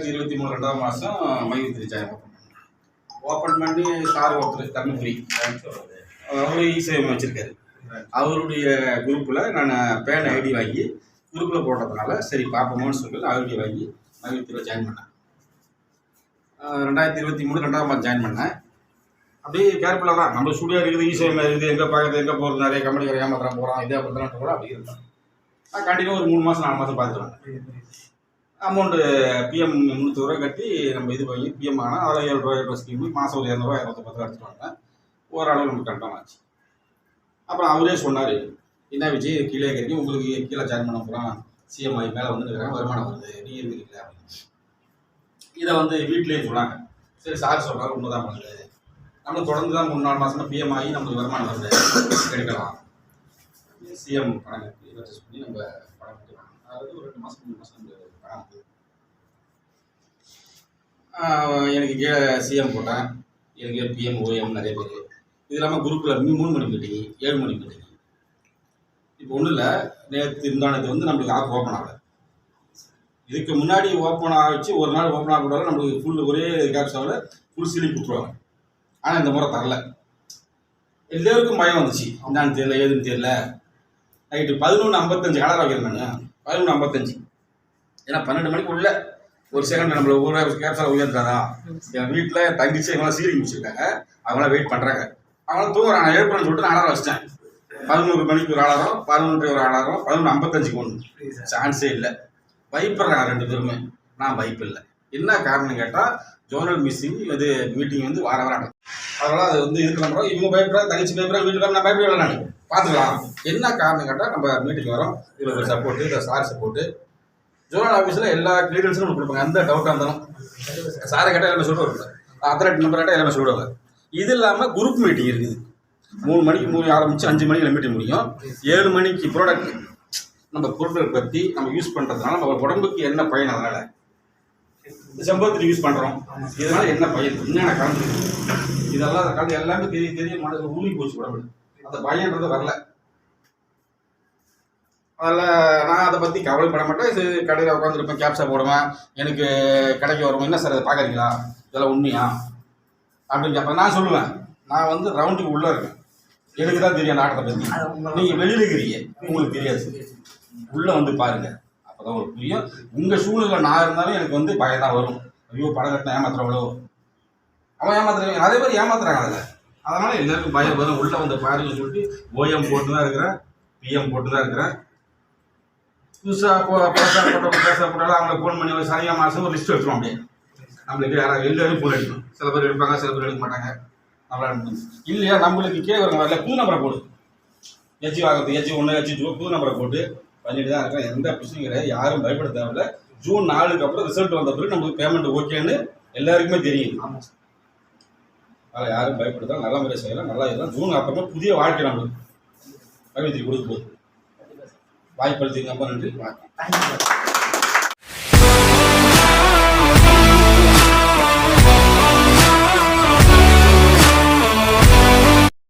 2023 2ஆம் மாதம் மையத்திரி join open பண்ணி சார் ஒருத்தர் தர்மபுரி அவரு இசையம் வச்சுருக்காரு. அவருடைய குரூப்பில் நான் பேன் ஐடி வாங்கி குரூப்பில் போடுறதுனால சரி பார்ப்போமோன்னு சொல்லி ஐடி வாங்கி மையத்தில் ஜாயின் பண்ணேன். 2023 2ஆம் மாதம் ஜாயின் பண்ணேன். அப்படியே கேர்ஃபுல்லாக தான் நம்ம ஸ்டுடியோ இருக்குது, இசையம் இருக்குது, எங்கே பார்க்குறது, எங்கே போகிறது, நிறைய கம்பெனி ஏமாத்திரம் போகிறோம், இதே அப்படிதான் கூட அப்படி இருந்தேன். நான் கண்டிப்பாக ஒரு 3 மாதம் 4 மாதம் பார்த்துருவேன். அமௌண்ட்டு பிஎம் 300 ரூபா கட்டி நம்ம இது பண்ணி பிஎம் ஆனால் அதில் 7 ரூபா ஸ்கீமு மாதம் ஒரு 200 ரூபா 210 ரூபா எடுத்துகிட்டு வந்தேன். ஓரளவு நமக்கு கரெக்டாக ஆச்சு. அப்புறம் அவரே சொன்னார், என்ன விஜய் கீழே கிடைக்கும், உங்களுக்கு கீழே ஜாயின் பண்ண போகிறோம், சிஎம்ஐ மேலே வந்து இருக்கிறாங்க, வருமானம் வருது, நீ இருக்கிறீங்களா அப்படின்னு. இதை வந்து வீட்டிலேயே சொன்னாங்க. சரி சார் சொல்கிறாரு, உண்மை தான் பண்ணுது, நம்மளுக்கு தொடர்ந்து தான் 3-4 மாதமாக பிஎம் ஆகி நம்மளுக்கு வருமானம் வருது, எடுக்கலாம். சிஎம் பணம் இன்வெஸ்ட் பண்ணி நம்ம பணம் கட்டலாம். அதாவது ஒரு 2 மாதம் 3 மாதம் பணம். எனக்கு கீழே சிஎம் போட்டேன், எனக்கு பிஎம் ஓஎம் நிறைய பேர். இது இல்லாமல் குரூப்பில் 3 மணி மீட்டிங், 7 மணி மீட்டிங். இப்போ ஒன்றும் இல்லை, நேற்று இருந்தானது வந்து நம்மளுக்கு ஆப் ஓப்பன் ஆகலை. இதுக்கு முன்னாடி ஓப்பன் ஆகிச்சு, ஒரு நாள் ஓப்பன் ஆக கூடாது, நம்மளுக்கு ஃபுல் ஒரே கேப்ஸாவில் ஃபுல் சீலிங் கொடுத்துருவாங்க. ஆனால் இந்த முறை தரல. எல்லோருக்கும் பயம் வந்துச்சு, என்னான்னு தெரியல, ஏதுன்னு தெரியல. நைட்டு 11:55 கலர் வைக்கிறேன். 11:55 ஏன்னா 12 மணிக்கு உள்ள ஒரு செகண்ட் நம்மள ஒரு கேப்ஸால் உயர்த்தாதா. என் வீட்டில் என் தங்கிச்சு எங்களாம் சீலிங் வச்சுருக்காங்க, அவங்களாம் வெயிட் பண்ணுறாங்க. அவங்களாம் தூங்குறாங்க. நான் எழுப்புறேன்னு சொல்லிட்டு நான் அலாரம் வச்சிட்டேன். 11 மணிக்கு ஒரு அலாரம், 11 ஒரு அலாரம், 11:55 ஒன்று. சான்ஸே இல்லை. பயப்படுறாங்க 2 பேருமே. நான் பயப்பு இல்லை. என்ன காரணம் கேட்டால் ஜோனல் மிஸ்ஸிங் இது மீட்டிங் வந்து வார வாரம். அதனால் அது வந்து இது பண்ணுறோம். இவங்க பயப்படுறாங்க, தங்கச்சி பயப்படுறாங்க, வீட்டுக்காரங்க நான் பயப்படல. நான் பார்த்துக்கலாம். என்ன காரணம் கேட்டால் நம்ம மீட்டிங் வரோம், இதில் ஒரு சப்போர்ட்டு, இதில் சார் சப்போர்ட்டு. ஜோனல் ஆஃபீஸில் எல்லா கிளியரன்ஸும் நமக்கு கொடுப்பாங்க. எந்த டவுட்டாக இருந்தாலும் சாரை கேட்டால் எல்லாமே சொல்லுவாங்க, அத்தனை நம்பர் கேட்டால் எல்லாமே சொல்லுவாங்க. இது இல்லாமல் குரூப் மீட்டிங் இருக்குது. 3 மணிக்கு ஆரம்பித்து 5 மணிக்கு மீட்டிங் முடியும். 7 மணிக்கு ப்ராடக்ட் நம்ம பொருட்களை பற்றி நம்ம யூஸ் பண்ணுறதுனால நம்ம உடம்புக்கு என்ன பயன், அதனால் செம்பருத்தி யூஸ் பண்ணுறோம், இதனால் என்ன பயன், என்னென்ன கலந்து, இதெல்லாம் கலந்து எல்லாமே தெரிய மாட்டேங்குது. ஊனி போச்சு உடம்பு. அந்த பயன்றது வரல. அதில் நான் அதை பற்றி கவலைப்பட மாட்டேன். இது கடையில் உட்காந்துருப்பேன், கேப்ஸாக போடுவேன். எனக்கு கடைக்கு வருவோம், என்ன சார் அதை பார்க்குறீங்களா, இதெல்லாம் உண்மையா அப்படின்னு கேட்பேன். நான் சொல்லுவேன், நான் வந்து ரவுண்டுக்கு உள்ளே இருக்கேன், எனக்கு தான் தெரியும் அந்த ஆட்டத்தை பற்றி. நீங்கள் வெளியில் இருக்கிறீங்க, உங்களுக்கு தெரியாது. உள்ளே வந்து பாருங்கள், அப்போ தான் உங்களுக்கு புரியும். உங்கள் சூழ்நிலை நான் இருந்தாலும் எனக்கு வந்து பயம் தான் வரும். ஐயோ படம் கட்டின ஏமாத்துறவளோ, அவன் ஏமாத்துறாங்க, நிறைய பேர் ஏமாத்துறாங்க அதில். அதனால் எல்லாருக்கும் பயம் வரும். உள்ளே வந்து பாருங்கன்னு சொல்லிட்டு ஓஎம் போட்டு தான் இருக்கிறேன், பிஎம் போட்டு தான் இருக்கிறேன். புதுசாக போட்டாலும் அவங்களை ஃபோன் பண்ணி சரியாக மாதம் ஒரு லிஸ்ட் எடுத்துருவோம். அப்படியே நம்மளுக்கு யாராவது எல்லாரும் ஃபோன் அடிக்கணும். சில பேர் எடுப்பாங்க, சில பேர் எடுக்க மாட்டாங்க. நம்மளால இல்லையா, நம்மளுக்கு கேட்குறவங்க வரல, புது நம்பரை போடு. எச்சி வாங்குறது, எச்சி 1 எச்சி 2 புது நம்பரை போட்டு பண்ணிட்டு தான் இருக்கிறேன். எந்த பிரச்சனையும் கிடையாது. யாரும் பயப்பட தேவையில்ல. ஜூன் 4க்கு அப்புறம் ரிசல்ட் வந்த பிறகு நமக்கு பேமெண்ட் ஓகேன்னு எல்லாருக்குமே தெரியும். அதனால் யாரும் பயப்படுதா, நல்ல முறையை செய்யலாம், நல்லா இருக்கலாம். ஜூன் அப்புறமா புதிய வாழ்க்கை நம்மளுக்கு மையத்திரி கொடுக்க போகுது. வாய்ப்பளித்ததுக்கு ரொம்ப நன்றி. வணக்கம்.